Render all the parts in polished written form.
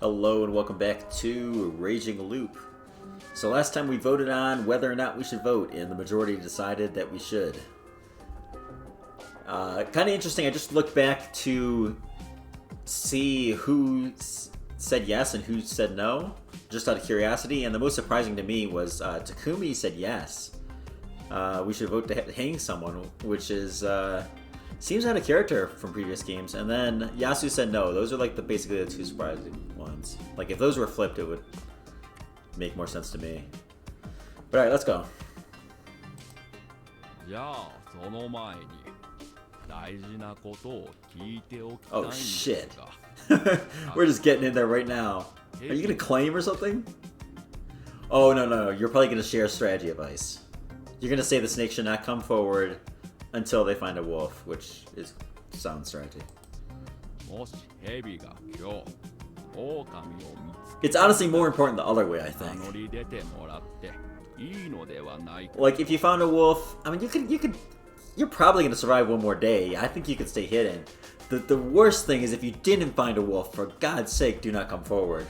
Hello and welcome back to Rei-Jin-G-Lu-P. So last time we voted on whether or not we should vote, and the majority decided that we should. Kind of interesting, I just looked back to see who said yes and who said no, just out of curiosity, and the most surprising to me was Takumi said yes. We should vote to hang someone, which is seems out of character from previous games, and then Yasu said no. Those are like basically the two surprising ones. Like if those were flipped, it would make more sense to me. But alright, let's go. Oh shit. We're just getting in there right now. Are you gonna claim or something? Oh no, you're probably gonna share strategy advice. You're gonna say the snake should not come forward until they find a wolf, which is sound strategy. It's honestly more important the other way, I think. Like if you found a wolf, I mean you're probably gonna survive one more day. I think you could stay hidden. The worst thing is if you didn't find a wolf, for God's sake, do not come forward.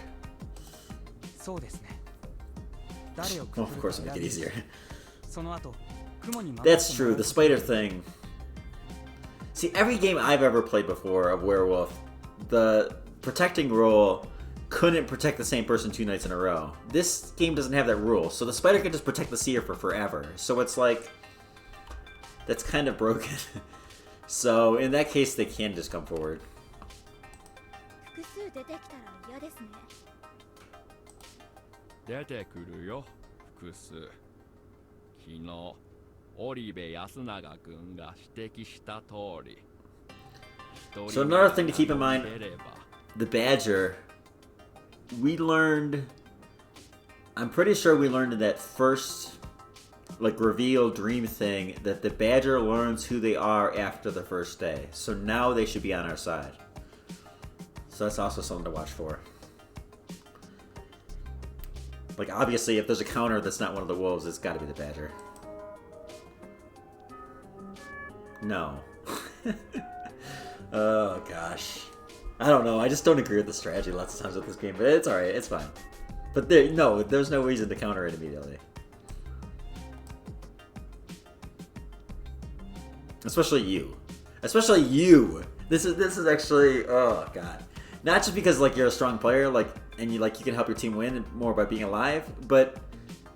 Well, of course it'll make it easier. That's true, the spider thing. See, every game I've ever played before of werewolf, the protecting role couldn't protect the same person 2 nights in a row. This game doesn't have that rule, so the spider can just protect the seer for forever. So it's like, that's kind of broken. So in that case, they can just come forward. So another thing to keep in mind, the badger, we learned, I'm pretty sure we learned in that first reveal dream thing that the badger learns who they are after the first day. So now they should be on our side. So that's also something to watch for. Like obviously if there's a counter that's not one of the wolves, it's gotta be the badger. No. Oh gosh. I don't know, I just don't agree with the strategy lots of times with this game, but it's alright, it's fine. But there's no reason to counter it immediately. Especially you. Especially you! This is actually, oh god. Not just because you're a strong player, and you can help your team win more by being alive, but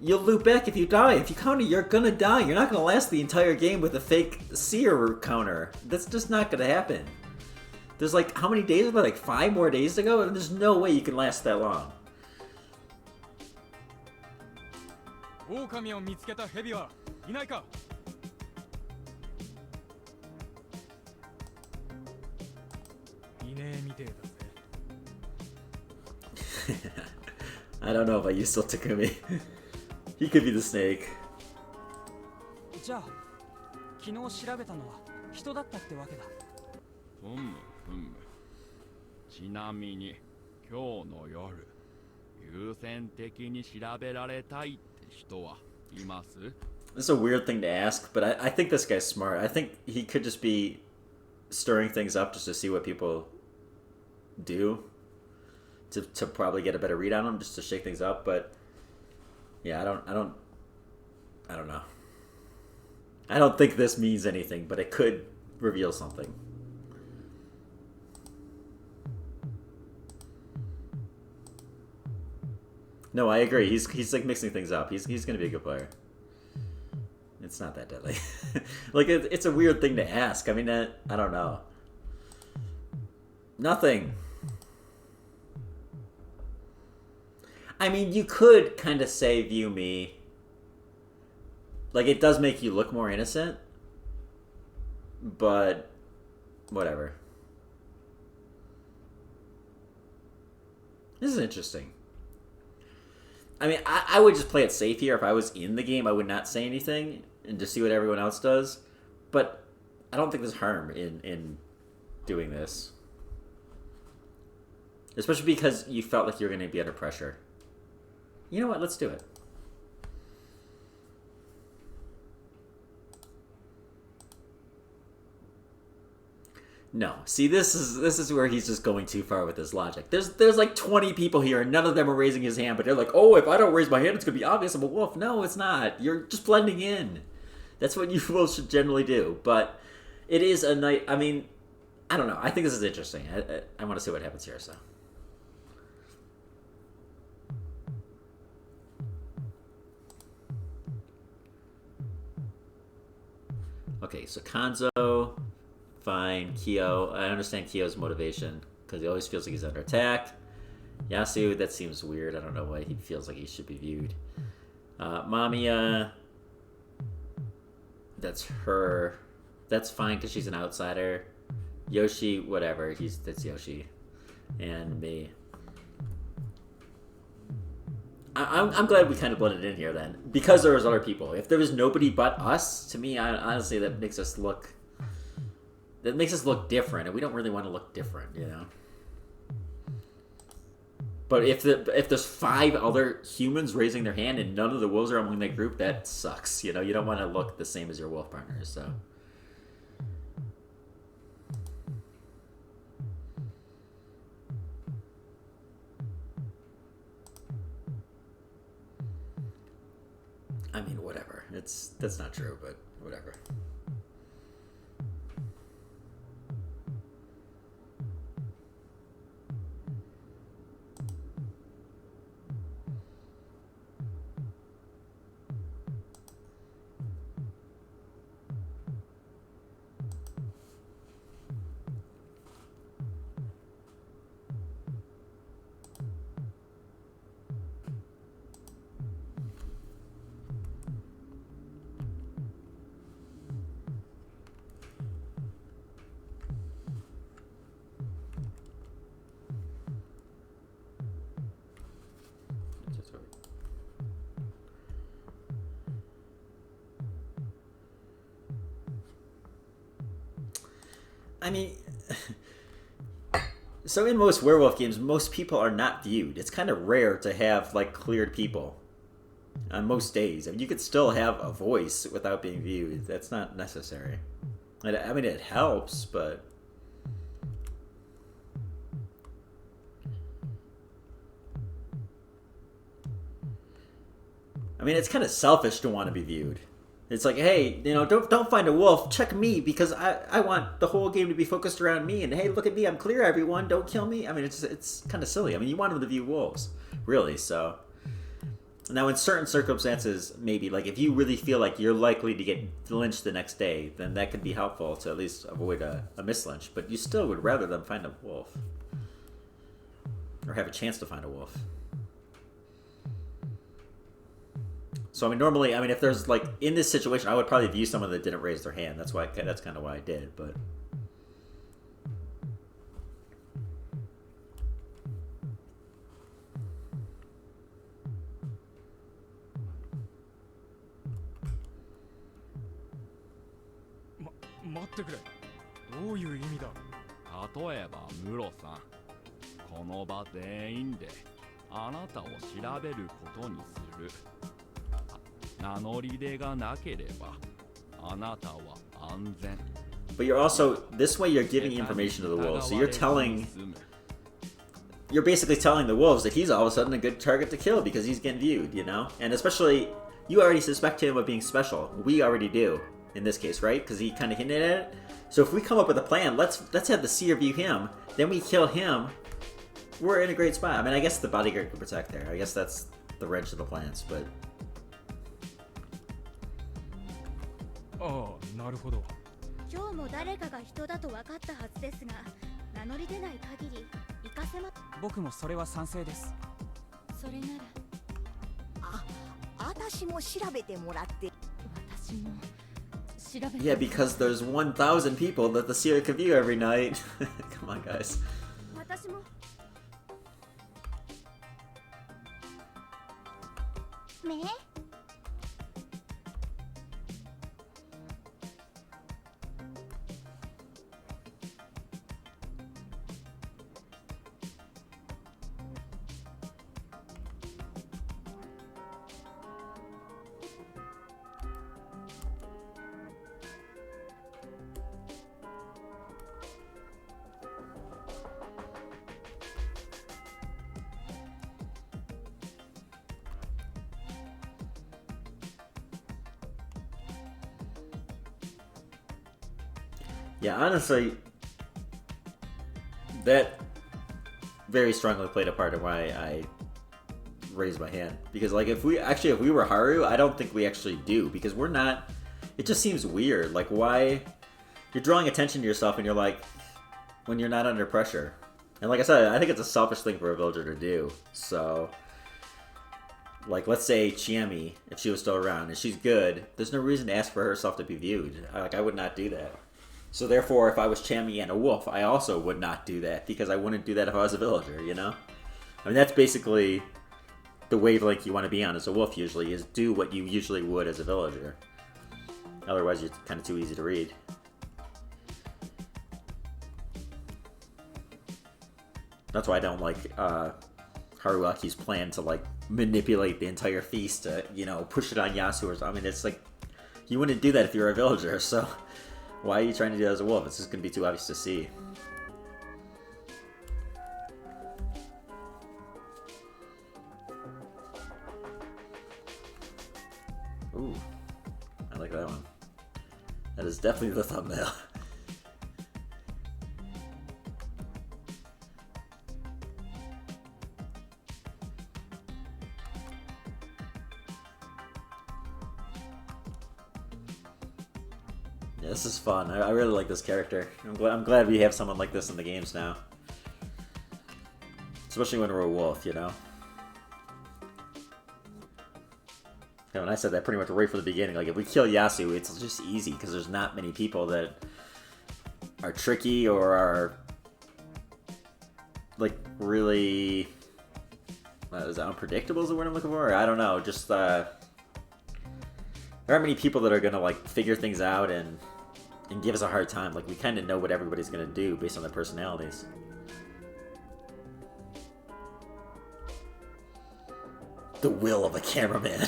you'll loop back if you die. If you counter, you're gonna die. You're not gonna last the entire game with a fake seer counter. That's just not gonna happen. There's how many days? 5 more days to go? And there's no way you can last that long. I don't know if I use still Takumi. He could be the snake. It's a weird thing to ask, but I think this guy's smart. I think he could just be stirring things up just to see what people do. To probably get a better read on them, just to shake things up, but yeah, I don't know. I don't think this means anything, but it could reveal something. No, I agree. He's mixing things up. He's gonna be a good player. It's not that deadly. It's a weird thing to ask. I mean, I don't know. Nothing. I mean, you could kind of say view me. It does make you look more innocent. But, whatever. This is interesting. I mean, I would just play it safe here. If I was in the game, I would not say anything and just see what everyone else does. But I don't think there's harm in doing this. Especially because you felt like you were going to be under pressure. You know what? Let's do it. No. See, this is where he's just going too far with his logic. There's like 20 people here, and none of them are raising his hand, but they're like, oh, if I don't raise my hand, it's gonna be obvious I'm a wolf. No, it's not. You're just blending in. That's what you wolves should generally do. But it is a night. I mean, I don't know. I think this is interesting. I want to see what happens here. So. Okay, so Kanzo. Fine, Kyo. I understand Kyo's motivation because he always feels like he's under attack. Yasu, that seems weird. I don't know why he feels like he should be viewed. Mamiya, that's her. That's fine because she's an outsider. Yoshi, whatever. That's Yoshi, and me. I'm glad we kind of blended in here then because there was other people. If there was nobody but us, to me, honestly, that makes us look. That makes us look different, and we don't really want to look different, you know. But if there's 5 other humans raising their hand and none of the wolves are among that group, that sucks. You know, you don't want to look the same as your wolf partners. So, I mean, whatever. That's not true, but whatever. I mean, so in most werewolf games, most people are not viewed. It's kind of rare to have, like, cleared people on most days. I mean, you could still have a voice without being viewed. That's not necessary. I mean, it helps, but... I mean, it's kind of selfish to want to be viewed. It's like, hey, you know, don't find a wolf. Check me because I want the whole game to be focused around me. And hey, look at me, I'm clear, everyone. Don't kill me. I mean, it's kind of silly. I mean, you want them to view wolves, really. So now, in certain circumstances, maybe like if you really feel like you're likely to get lynched the next day, then that could be helpful to at least avoid a mislynch. But you still would rather them find a wolf or have a chance to find a wolf. So I mean, normally, I mean, if there's like in this situation, I would probably view someone that didn't raise their hand. That's kind of why I did. But待ってくれ。どういう意味だ。例えばムロさん、この場全員であなたを調べることにする。名乗り出がなければあなたは安全。But you're also, this way you're giving information to the wolves. So you're basically telling the wolves that he's all of a sudden a good target to kill because he's getting viewed, you know? And especially, you already suspect him of being special. We already do, in this case, right? Because he kind of hinted at it. So if we come up with a plan, let's have the seer view him, then we kill him, we're in a great spot. I mean, I guess the bodyguard could protect there. I guess that's the wrench of the plans, but... ああ、なるほど。今日も誰かが人だと分かったはずですが、名乗り出ない限り行かせま。僕もそれは賛成です。それなら。私も調べてもらって。私も調べて。Yeah, because there's 1,000 people that the seer can view every night. Come on, guys. 私も。ね。Yeah, honestly, that very strongly played a part in why I raised my hand. Because like if we were Haru, I don't think we actually do, because we're not. It just seems weird. Like, why you're drawing attention to yourself and you're like, when you're not under pressure. And like I said, I think it's a selfish thing for a villager to do. So like, let's say Chiemi, if she was still around and she's good, there's no reason to ask for herself to be viewed. Like, I would not do that. So therefore, if I was Chiemi and a wolf, I also would not do that, because I wouldn't do that if I was a villager, you know? I mean, that's basically the wavelength you want to be on as a wolf usually, is do what you usually would as a villager. Otherwise, you're kind of too easy to read. That's why I don't like Haruaki's plan to like manipulate the entire feast to, you know, push it on Yasu or something. I mean, it's like, you wouldn't do that if you were a villager, so why are you trying to do that as a wolf? It's just going to be too obvious to see. Ooh, I like that one. That is definitely the thumbnail. Yeah, this is fun. I really like this character. I'm glad we have someone like this in the games now. Especially when we're a wolf, you know? Yeah, when I said that pretty much right from the beginning, like, if we kill Yasu, it's just easy, because there's not many people that are tricky or are, like, really... is that unpredictable is the word I'm looking for? I don't know, just, there aren't many people that are gonna, like, figure things out and give us a hard time. Like, we kind of know what everybody's gonna do based on their personalities. The will of a cameraman.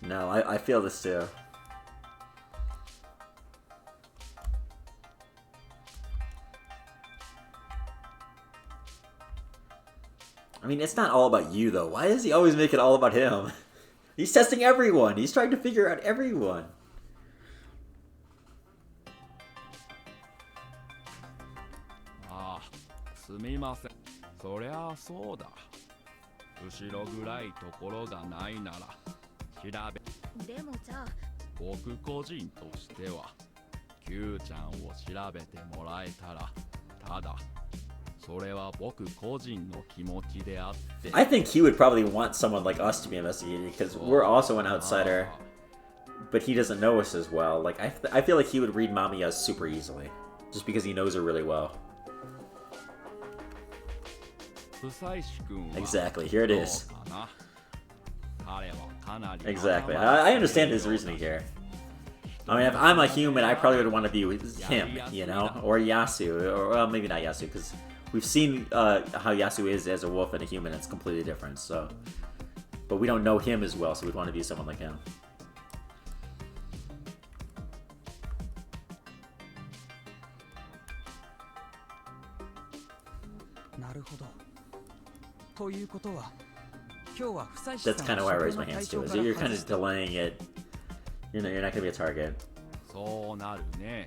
No, I feel this too. I mean, it's not all about you, though. Why does he always make it all about him? He's testing everyone. He's trying to figure out everyone. Ah, すみません。そりゃあそうだ。後ろ暗いところがないなら調べ。でもじゃあ僕個人としては Q ちゃんを調べてもらえたらただそれは僕個人の気持ちであって I think he would probably want someone like us to be investigated, because we're also an outsider, but he doesn't know us as well. Like, I feel like he would read Mamiya super easily, just because he knows her really well. Exactly, here it is. Exactly. I understand his reasoning here. I mean, if I'm a human, I probably would want to be with him, you know? Or Yasu. Or, well, maybe not Yasu, because we've seen how Yasu is as a wolf and a human. It's completely different, so... But we don't know him as well, so we'd want to be someone like him. That's kind of why I raised my hands too. Is you're kind of delaying it. You know, you're not going to be a target. そうなるね。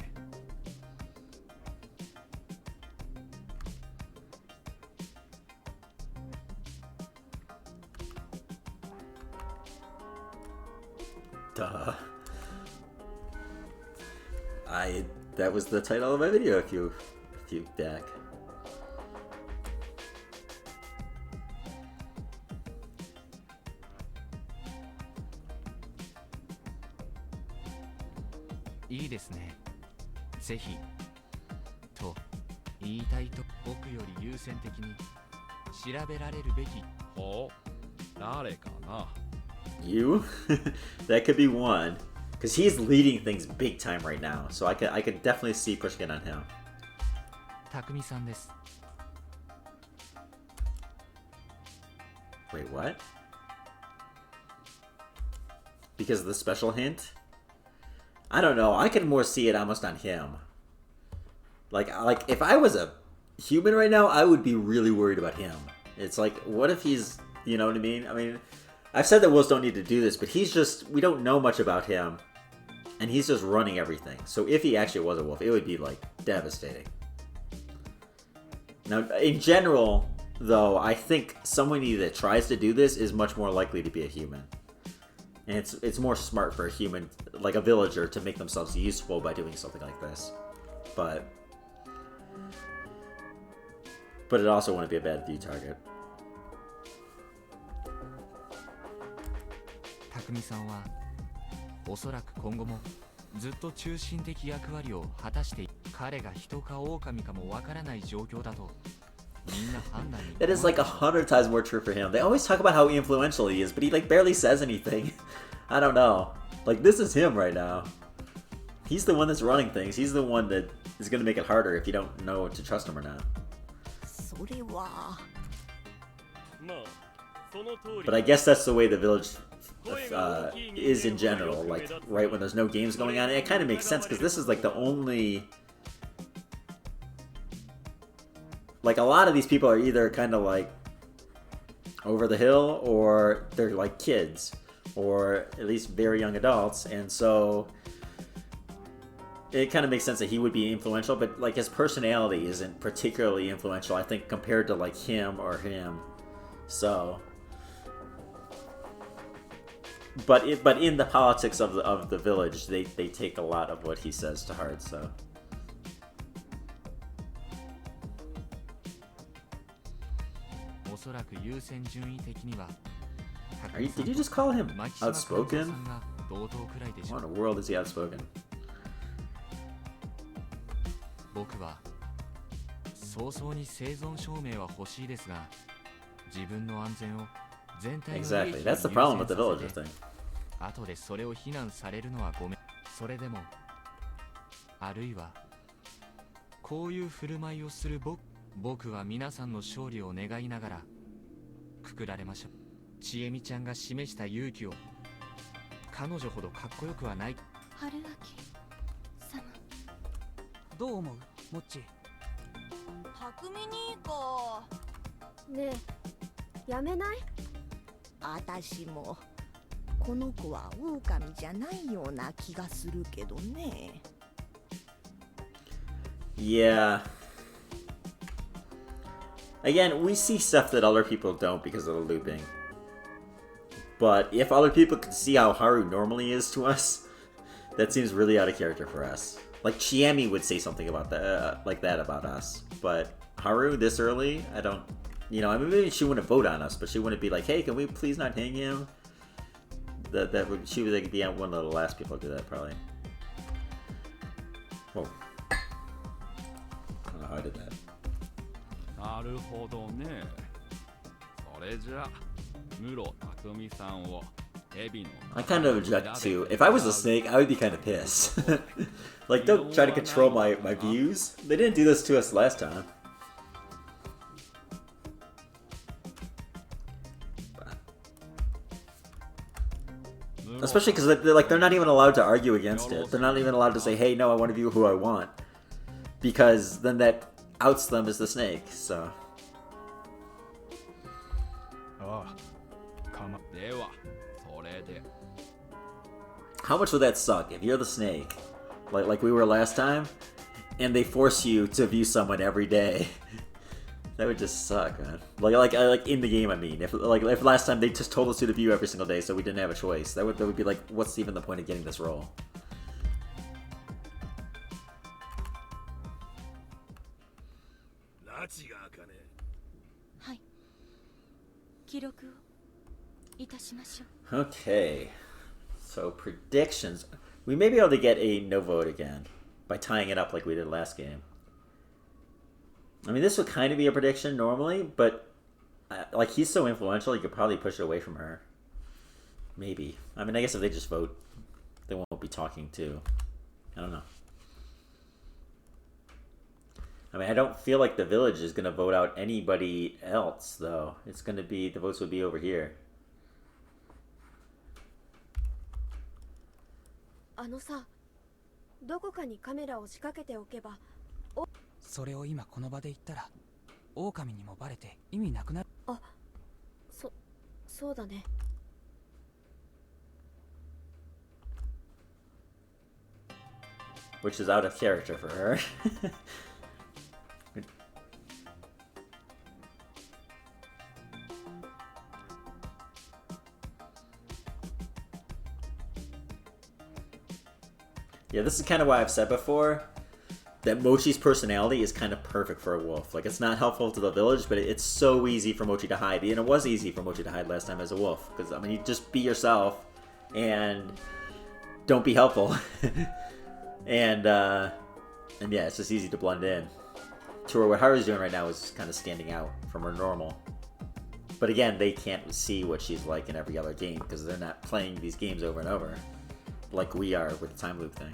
Duh. That was the title of my video a few back.いいですね。ぜひと言いたいと僕より優先的に調べられるべき。ほう、誰かな。You? That could be one, because he's leading things big time right now. So I could definitely see pushing it on him. 匠さんです。Wait, what? Because of the special hint? I don't know. I could more see it almost on him. Like if I was a human right now, I would be really worried about him. It's like, what if he's, you know what I mean? I mean, I've said that wolves don't need to do this, but he's just, we don't know much about him. And he's just running everything. So if he actually was a wolf, it would be, like, devastating. Now, in general, though, I think somebody that tries to do this is much more likely to be a human. And it's more smart for a human, like a villager, to make themselves useful by doing something like this. But it also wouldn't be a bad view target. 匠さんはおそらく今後もずっと中心的役割を果たして彼が人か狼かもわからない状況だとみんな判断に That is like 100 times more true for him. They always talk about how influential he is, but he like barely says anything. I don't know. Like, this is him right now. He's the one that's running things. He's the one that is going to make it harder if you don't know to trust him or not. それは But I guess that's the way the village is in general. Like, right when there's no games going on. It kind of makes sense because this is like the only... Like, a lot of these people are either kind of like over the hill or they're like kids or at least very young adults. And so it kind of makes sense that he would be influential, but like his personality isn't particularly influential, I think, compared to like him or him. So... But in the politics of the village, they take a lot of what he says to heart. So. Did you just call him outspoken? What in the world is he outspoken? 僕は早々に生存証明は欲しいですが、自分の安全を Exactly. That's the problem with the villager thing. 後でそれを非難されるのはごめん。それでもあるいはこういう振る舞いをする僕は皆さんの勝利を願いながらくくられましょう。ちえみちゃんが示した勇気を彼女ほどかっこよくはない。春明様、どう思う、モッチ。匠にか。ねえ、やめない？私もこの子は狼じゃないような気がするけどね。Yeah. Again, we see stuff that other people don't because of the looping. But if other people could see how Haru normally is to us, that seems really out of character for us. Like Chiemi would say something about that, like that about us. But Haru this early, I don't. You know, I mean, maybe she wouldn't vote on us, but she wouldn't be like, "Hey, can we please not hang him?" She would like, be one of the last people to do that, probably. Oh, I don't know how I did that. なるほどね。それじゃ、室匠さんを蛇の I kind of object to. If I was a snake, I would be kind of pissed. Like, don't try to control my views. They didn't do this to us last time. Especially because they're not even allowed to argue against it. They're not even allowed to say, "Hey, no, I want to view who I want," because then that outs them as the snake. So. ああ、かま。では、それで。 How much would that suck if you're the snake, like we were last time, and they force you to view someone every day? That would just suck, man. Like in the game, I mean. If last time they just told us who to view every single day, so we didn't have a choice, that would be like, what's even the point of getting this role? はい。記録をいたしましょう。 Okay, so predictions. We may be able to get a no vote again by tying it up like we did last game. I mean, this would kind of be a prediction normally, but like he's so influential, you could probably push it away from her. Maybe. I mean, I guess if they just vote, they won't be talking too. I don't know. I mean, I don't feel like the village is gonna vote out anybody else, though. It's gonna be, the votes would be over here. あのさ、どこかにカメラを仕掛けておけば。それを今この場で言ったら狼にもバレて意味なくなる。あ、そうだね。Which is out of character for her. Yeah, this is kind of why I've said before that Mochi's personality is kind of perfect for a wolf. Like, it's not helpful to the village, but it's so easy for Mochi to hide. And it was easy for Mochi to hide last time as a wolf. Because, I mean, you just be yourself and don't be helpful. and yeah, it's just easy to blend in. To where what Haru's doing right now is kind of standing out from her normal. But again, they can't see what she's like in every other game because they're not playing these games over and over. Like we are with the time loop thing.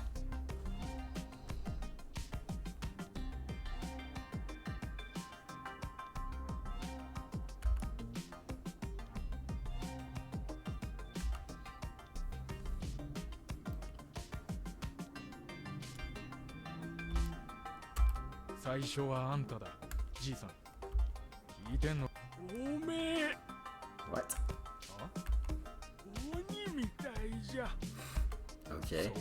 What? Okay.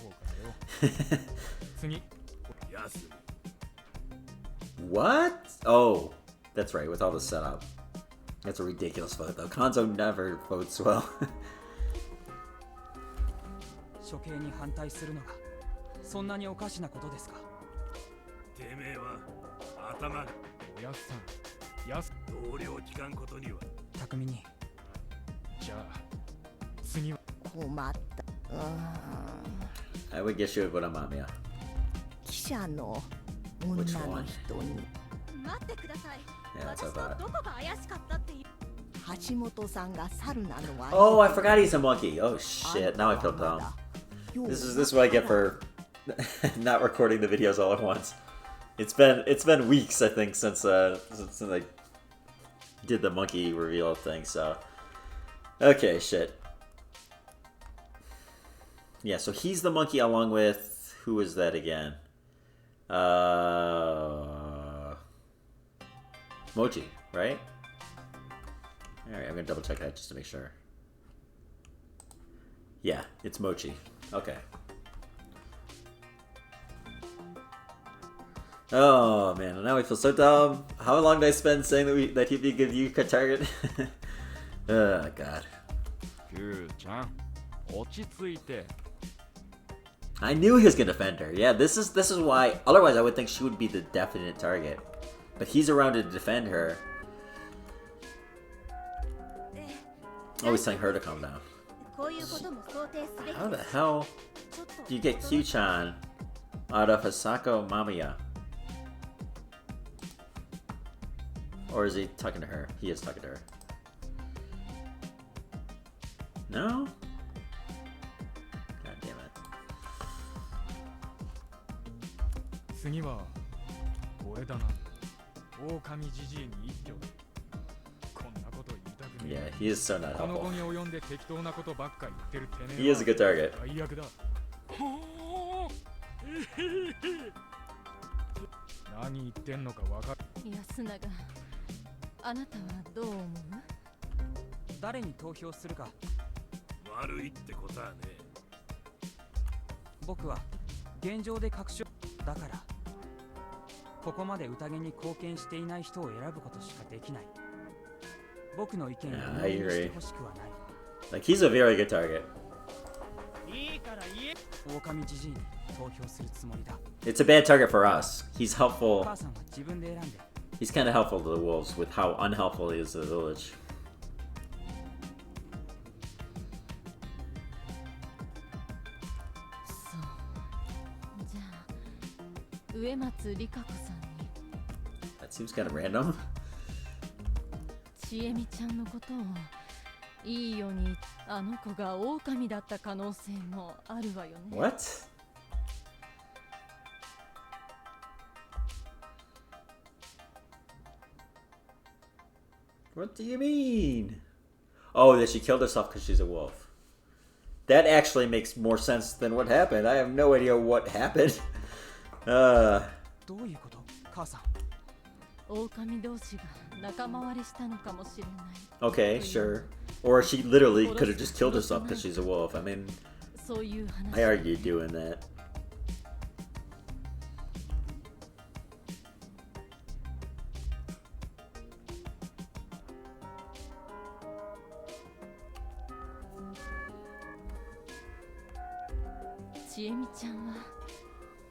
What? Oh, that's right, with all the setup. That's a ridiculous vote, though. Konzo never votes well. 処刑に反対するのがそんなにおかしなことですか。てめえは頭がおやすさん、同僚聞かんことには。巧みに。じゃあ次は。困った。I would guess you would vote on Mamiya. 記者の女の人に。待ってください。 Yeah, that's 私 what I の thought. どこが怪しかったっていう。橋本さんが猿なのは。Oh, I forgot he's a monkey. Oh shit, now I feel dumb. This is what I get for not recording the videos all at once. It's been weeks, I think, since I did the monkey reveal thing, so. Okay, shit. Yeah, so he's the monkey along with, who is that again? Mochi, right? Alright, I'm gonna double check that just to make sure. Yeah, it's Mochi. Okay. Oh man, now I feel so dumb. How long did I spend saying that he'd be a good Yuka target? Oh god. I knew he was gonna defend her. Yeah, this is why. Otherwise, I would think she would be the definite target. But he's around to defend her. Oh, he's telling her to calm down. How the hell do you get Q-chan out of Hisako Mamiya? Or is he talking to her? He is talking to her. No? God damn it. 次は俺だな。狼じじいに一挙だ。こんなこと言いたくねえ。 Yeah, he is so not この helpful. 後に及んで適当なことばっか言ってるてめえは。 He is a good target. 最悪だ。何言ってんのかわかる。安永、あなたはどう思う？誰に投票するか。悪いってことはね。僕は現状で確証だから。ここまで宴に貢献していない人を選ぶことしかできない。僕の意見を無視してほしくはない。Like, he's a very good target. 狼じじいに投票するつもりだ。 It's a bad target for us. He's お helpful. 母さんは自分で選んで。 He's kind of helpful to the wolves with how unhelpful he is to the village. そう。じゃあ、植松里香子さんに。 That seems kind of random. ちえみちゃんのことをいいようにあの子が狼だった可能性もあるわよね。 What? What do you mean? Oh, that she killed herself because she's a wolf. That actually makes more sense than what happened. I have no idea what happened. どういうこと母さん。狼同士が仲間割れしたのかもしれない。Okay, sure. Or she literally could have just killed herself because she's a wolf. I mean, そういう話。I argue doing that. ちえみちゃんは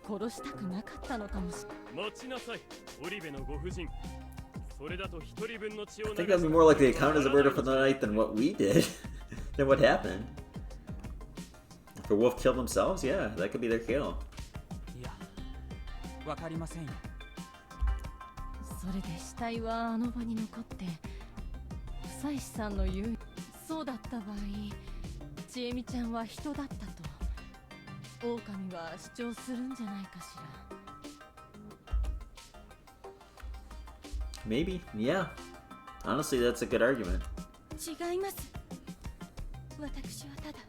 殺したくなかったのかもしれない。待ちなさい、オリベのご婦人。それだと一人分の血を I think that'd be more like the account as a murder for the night than what we did. Than what happened. If a wolf killed themselves, yeah, that could be their kill. いや、わかりませんよ。それで死体はあの場に残って、夫妻さんの言うそうだった場合、ちえみちゃんは人だったと狼は主張するんじゃないかしら。Maybe, yeah. Honestly, that's a good argument. 違います。私はただ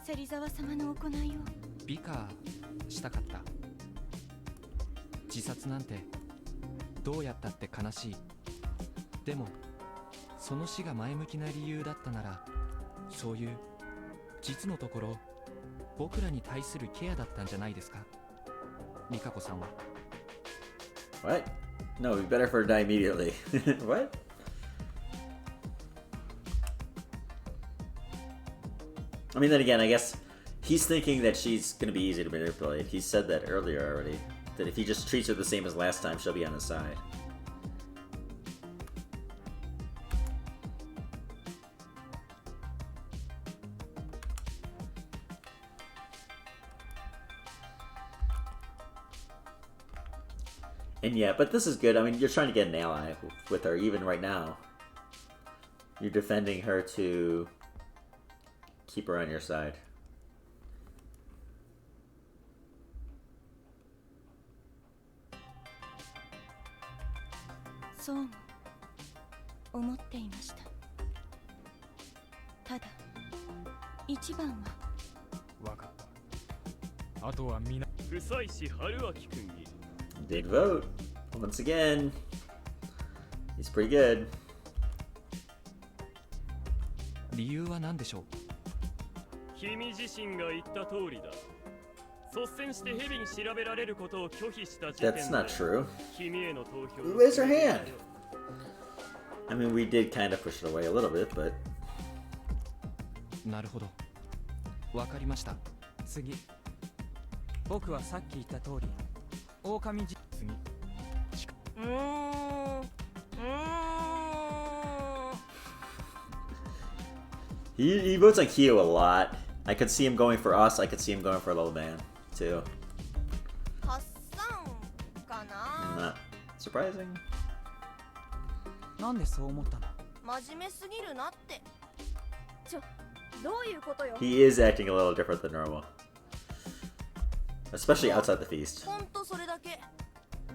芹沢様の行いを美化したかった。自殺なんてどうやったって悲しい。でもその死が前向きな理由だったなら、そういう実のところ僕らに対するケアだったんじゃないですか、美香子さんは。 What? No, it'd be better for her to die immediately. What? I mean, then again, I guess he's thinking that she's gonna be easy to manipulate. He said that earlier already. That if he just treats her the same as last time, she'll be on his side. And yeah, but this is good. I mean, you're trying to get an ally with her, even right now. You're defending her to keep her on your side. そうも思っていました。ただ一番はわかった。あとはみんな。不妻子春明君に。Did vote once again. He's pretty good. 理由は何でしょう。君自身が言った通りだ。率先してヘビに調べられることを拒否した時点で That's not true. 君への投票 Raise her hand. I mean, we did kind of push it away a little bit, but なるほど。わかりました。次、僕はさっき言った通り、狼じ次。he votes on Kyo a lot. I could see him going for us. I could see him going for a little man too. ハッサンかな。 Not surprising. なんでそう思ったの？真面目すぎるなって。どういうことよ。 He is acting a little different than normal. Especially outside the feast. ほんとそれだけ。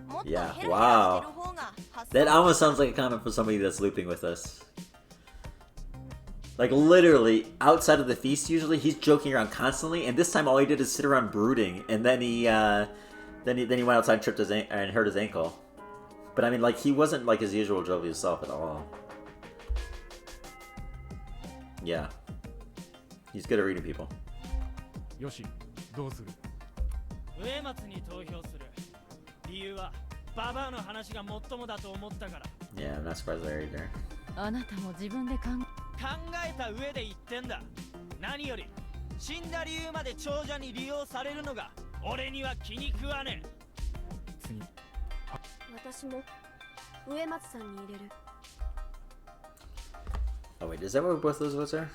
もっとヘ Yeah, ラヘラしてる wow. 方がハッサン。 That almost sounds like a comment for somebody that's looping with us. Like literally outside of the feast, usually he's joking around constantly, and this time all he did is sit around brooding, and then he went outside and tripped and hurt his ankle. But I mean, like he wasn't like his usual jovial self at all. Yeah, he's good at reading people. よし、どうする？植松に投票する。理由はババアの話が最もだと思ったから。 Yeah, I'm not surprised there either. あなたも自分で考えた上で言ってんだ。何より死んだ理由まで長者に利用されるのが俺には気に食わねえ。次。私も植松さんに入れる。 Oh wait, is that what both those votes are?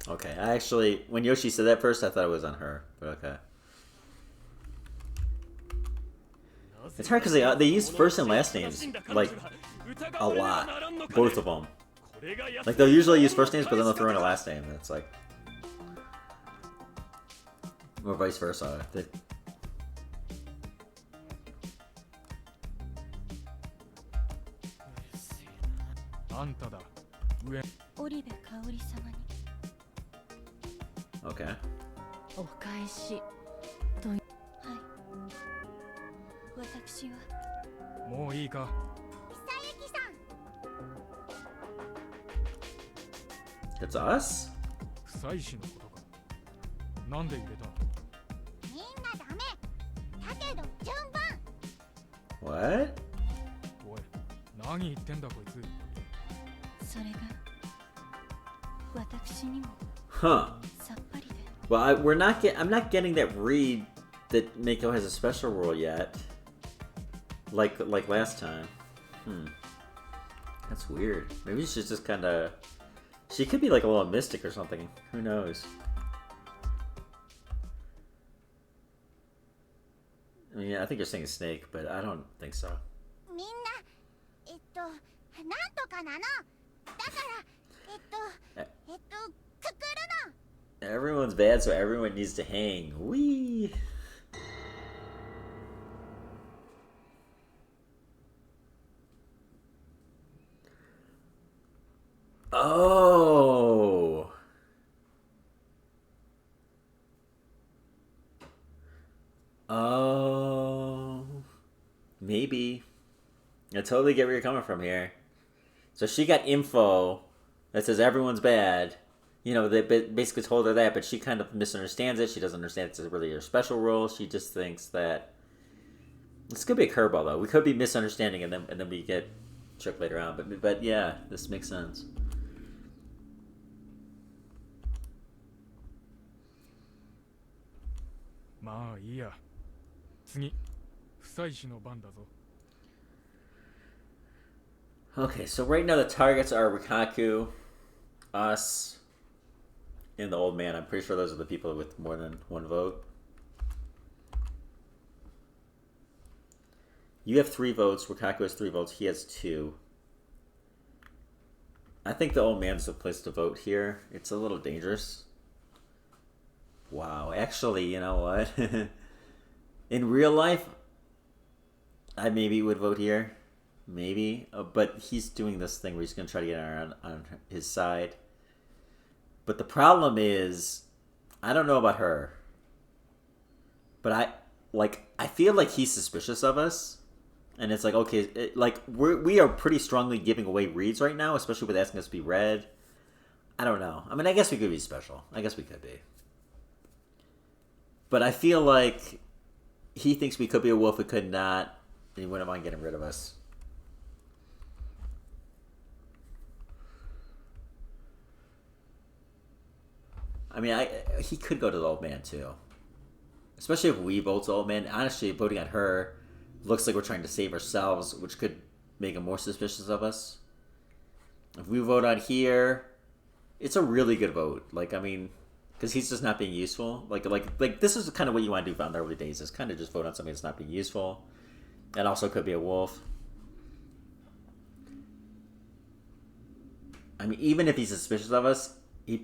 Okay, I actually, when Yoshi said that first, I thought it was on her, but okay. It's hard because they use first and last names, like, a lot. Both of them. Like, they'll usually use first names, but then they'll throw in a last name, and it's like... Or vice versa. あんただ。上。織部香織様に。 Okay. お返し。はい。私は。もういいか。久幸さん。 It's us? 夫妻子のことか。なんで入れた？みんなダメ。だけど順番。 What? おい、何言ってんだこいつ。それが私にも Huh. さっぱりで。 Well, I'm not getting that read that Mako has a special role yet. Like last time. That's weird. Maybe she's just kind of. She could be like a little mystic or something. Who knows? I mean, I think you're saying snake, but I don't think so. みんななんとかなの。だからくくるの。 Everyone's bad, so everyone needs to hang. Whee! Oh! Oh. Maybe. I totally get where you're coming from here. So she got info that says everyone's bad. You know, they basically told her that, but she kind of misunderstands it. She doesn't understand it's really her special role. She just thinks that this could be a curveball, though. We could be misunderstanding, and then we get tricked later on. But yeah, this makes sense. まあいいや。次、夫妻子の番だぞ。 Okay, so right now the targets are Rikaku, us, and the old man. I'm pretty sure those are the people with more than one vote. You have 3 votes. Rikaku has 3 votes. He has 2. I think the old man's the place to vote here. It's a little dangerous. Wow. Actually, you know what? In real life, I maybe would vote here. Maybe. But he's doing this thing where he's going to try to get her on his side. But the problem is, I don't know about her. But I feel like he's suspicious of us. And it's like, okay, we are pretty strongly giving away reads right now, especially with asking us to be read. I don't know. I mean, I guess we could be special. I guess we could be. But I feel like he thinks we could be a wolf, we could not, and he wouldn't mind getting rid of us. I mean, he could go to the old man, too. Especially if we vote the old man. Honestly, voting on her looks like we're trying to save ourselves, which could make him more suspicious of us. If we vote on here, it's a really good vote. Like, I mean, because he's just not being useful. Like this is kind of what you want to do on the early days, is kind of just vote on somebody that's not being useful. That also could be a wolf. I mean, even if he's suspicious of us, he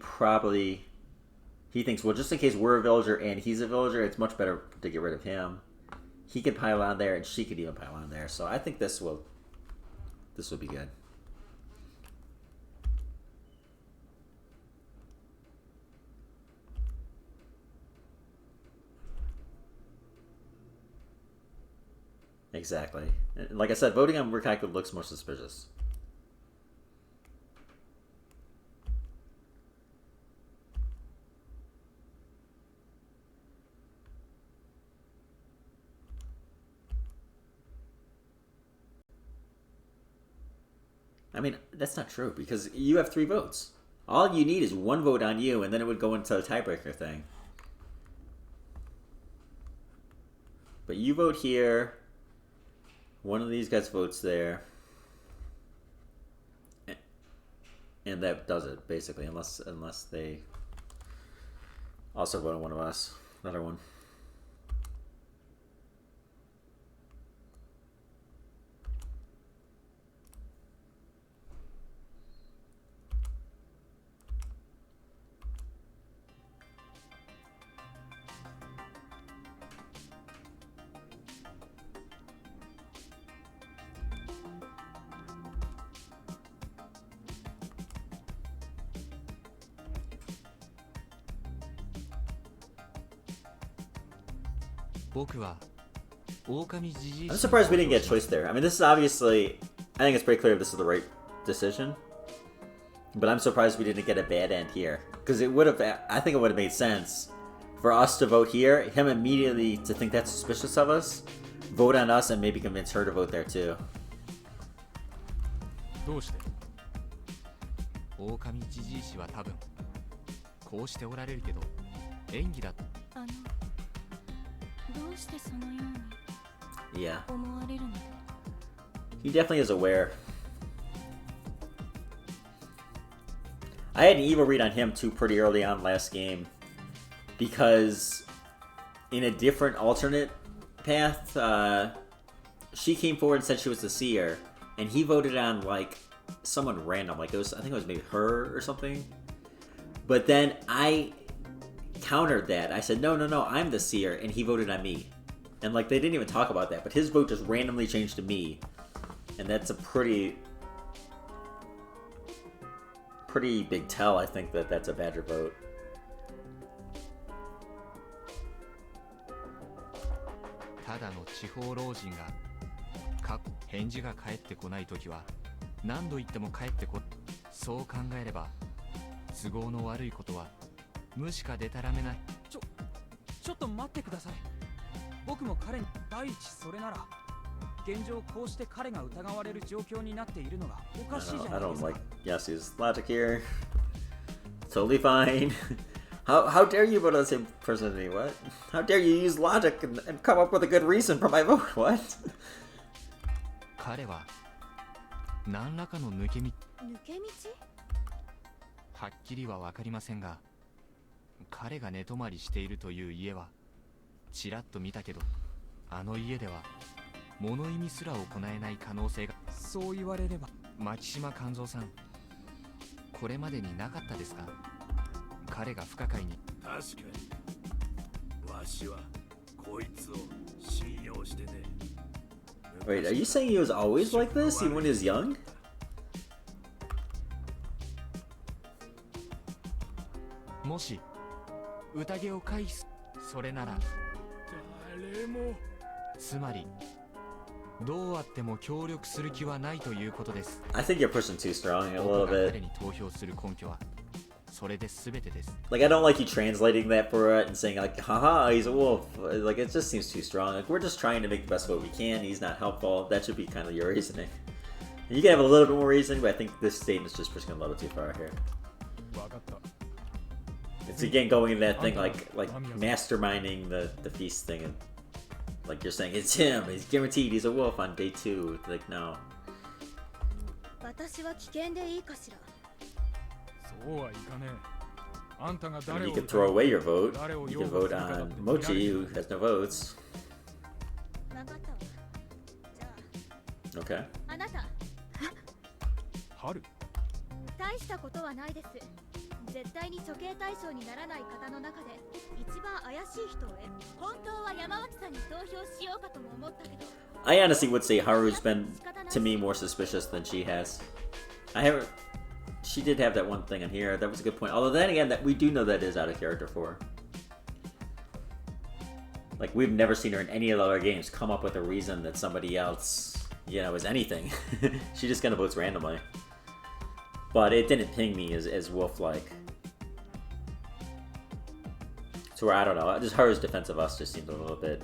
thinks, well, just in case we're a villager and he's a villager, it's much better to get rid of him. He could pile on there, and she could even pile on there. So I think this will be good. Exactly. And like I said, voting on Rikaku looks more suspicious. I mean, that's not true, because you have 3 votes. All you need is 1 vote on you, and then it would go into a tiebreaker thing. But you vote here. One of these guys votes there. And that does it, basically, unless they also vote on one of us. Another one. 僕は狼じじい I'm surprised we didn't get a choice there. I mean, this is obviously... I think it's pretty clear this is the right decision. But I'm surprised we didn't get a bad end here. Because it would have... I think it would have made sense for us to vote here, him immediately to think that's suspicious of us, vote on us, and maybe convince her to vote there too. どうして狼じじい氏は多分こうしておられるけど演技だと。どうしてそのよう Yeah. に思われるの？ He definitely is aware. I had an evil read on him too pretty early on last game. Because in a different alternate path, she came forward and said she was the seer, and he voted on like someone random, like it was, I think it was maybe her or something. But then I countered that. I said, no, I'm the seer, and he voted on me. And like they didn't even talk about that, but his vote just randomly changed to me, and that's a pretty big tell. I think that that's a Badger vote. ただの地方老人が返事が返ってこないときは何度言っても返ってこそう考えれば都合の悪いことは無しかでたらめない。ちょっと待ってください。僕も彼に第一それなら現状こうして彼が疑われる状況になっているのがおかしいじゃないですか。 I don't like Yasu's logic here. Totally fine. How dare you vote on the same person as me? What? How dare you use logic and come up with a good reason for my vote? What? 彼は何らかの抜け道はっきりは分かりませんが、彼が寝泊まりしているという家はちらっと見たけど、あの家では物意味すら行えない可能性が。そう言われれば牧島勘三さん、これまでになかったですか？彼が不可解に。確かにわしはこいつを信用してね。 Wait, are you saying he was always like this, even when he was young? もし宴を回避す、それなら誰もつまりどうあっても協力する気はないということです。 I think you're pushing too strong a little 彼 bit. に投票する根拠はそれで全てです。 Like, I don't like you translating that for it and saying like, haha, he's a wolf. Like, it just seems too strong. Like, we're just trying to make the best vote we can. He's not helpful. That should be kind of your reasoning. You can have a little bit more reasoning, but I think this statement's just pushing a little too far here. 分かった。 It's again going into that thing like masterminding the feast thing, and like you're saying it's him. He's guaranteed he's a wolf on day 2. Like, no. 私は危険でいいかしら。そうはいかねえ。あんたが I 誰 mean, を you could throw away your vote. You can vote on Mochi, who has no votes. 分かったわ。じゃ Okay. あ、あなた。春。大したことはないです。絶対に処刑対象にならない方の中で一番怪しい人を本当は山脇さんに投票しようかとも思ったけど。I honestly would say Haru's been, to me, more suspicious than she has. She did have that one thing in here. That was a good point. Although then again, that we do know that is out of character for her. Like, we've never seen her in any of the other games come up with a reason that somebody else, you know, is anything. She just kind of votes randomly. But it didn't ping me as wolf-like. So I don't know. Just Haru's defense of us just seemed a little bit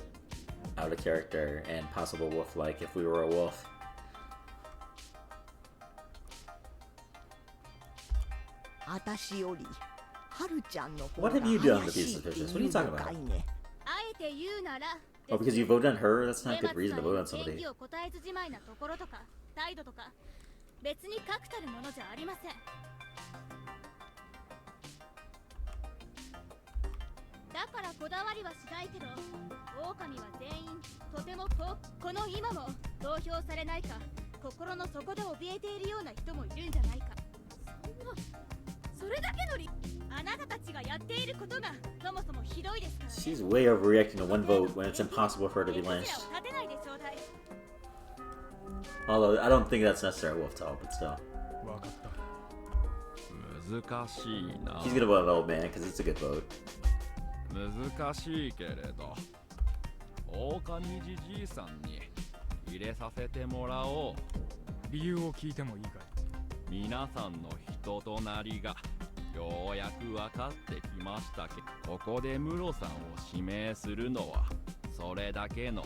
out of character and possible wolf-like if we were a wolf. What have you done to be suspicious? What are you talking about? Oh, because you voted on her? That's not a good reason to vote on somebody. 別に確たるものじゃありません。だからこだわりはしないけど、狼は全員とてもこの今も投票されないか心の底で怯えているような人もいるんじゃないか。それだけのあなたたちがやっていることがそもそもひどいですからね。 She's way overreacting to one vote when it's impossible for her to be lynched. Although, I don't think that's necessary wolf tell, but still. 分かった。難しいな。 He's gonna vote an old man because it's a good vote. 難しいけれど狼じじいさんに入れさせてもらおう。理由を聞いてもいいかい？皆さんの人となりがようやく分かってきましたけど、ここでムロさんを指名するのはそれだけの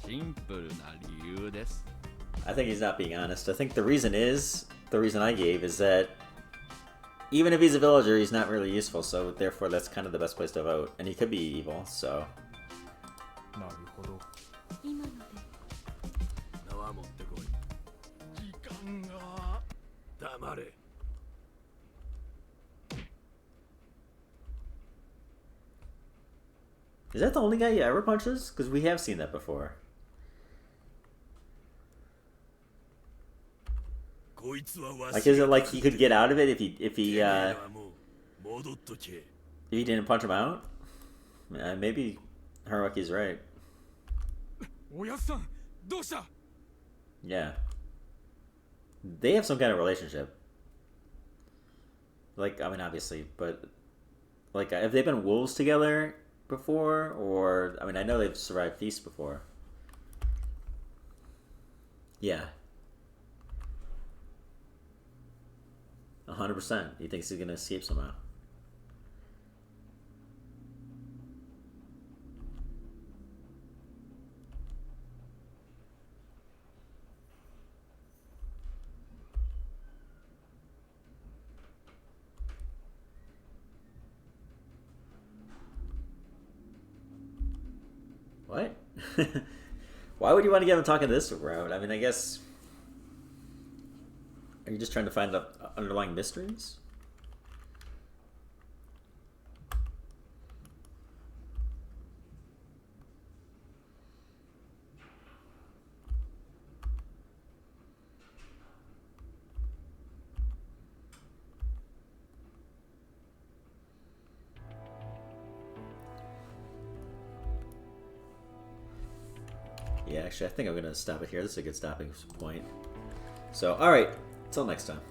シンプルな理由です。I think he's not being honest. I think the reason I gave is that even if he's a villager, he's not really useful, so therefore that's kind of the best place to vote. And he could be evil, so. なるほど。今ので縄持ってこい。時間が。黙れ。Is that the only guy he ever punches? Because we have seen that before. こいつはわし。 Like, is it like he could get out of it if he てめえらはもう戻っとけ。if he didn't punch him out? Maybe Haruki's right. おやっさん、どうした？ Yeah. They have some kind of relationship. Like, I mean, obviously, but like, have they been wolves together before? Or, I mean, I know they've survived feasts before. Yeah. 100%. He thinks he's gonna escape somehow. What? Why would you want to get him talking this route? I mean, I guess... Are you just trying to find the underlying mysteries? Yeah, actually, I think I'm going to stop it here. This is a good stopping point. So, alright. Till next time.